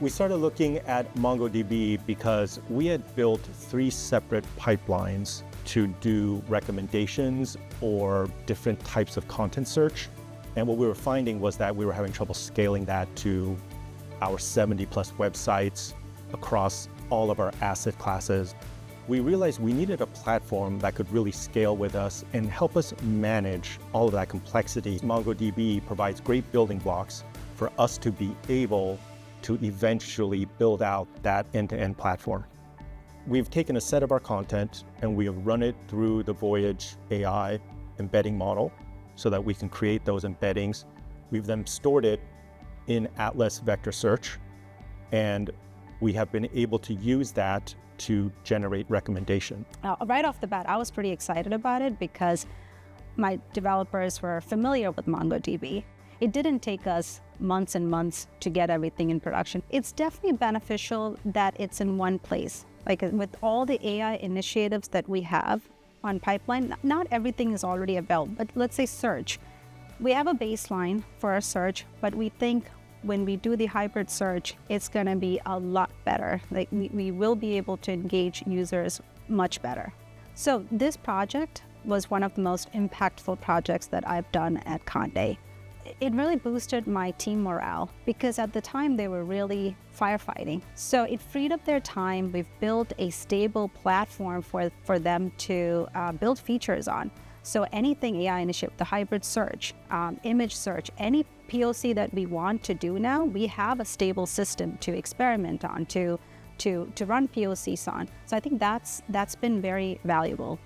We started looking at MongoDB because we had built 3 separate pipelines to do recommendations or different types of content search. And what we were finding was that we were having trouble scaling that to our 70 plus websites across all of our asset classes. We realized we needed a platform that could really scale with us and help us manage all of that complexity. MongoDB provides great building blocks for us to be able to eventually build out that end-to-end platform. We've taken a set of our content and we have run it through the Voyage AI embedding model so that we can create those embeddings. We've then stored it in Atlas Vector Search, and we have been able to use that to generate recommendation. Right off the bat, I was pretty excited about it because my developers were familiar with MongoDB. It didn't take us months and months to get everything in production. It's definitely beneficial that it's in one place. Like with all the AI initiatives that we have on pipeline, not everything is already available, but let's say search. We have a baseline for our search, but we think when we do the hybrid search, it's gonna be a lot better. Like we will be able to engage users much better. So this project was one of the most impactful projects that I've done at Conde. It really boosted my team morale because at the time they were really firefighting. So it freed up their time. We've built a stable platform for them to build features on. So anything AI initiative, the hybrid search, image search, any POC that we want to do now, we have a stable system to experiment on, to run POCs on. So I think that's been very valuable.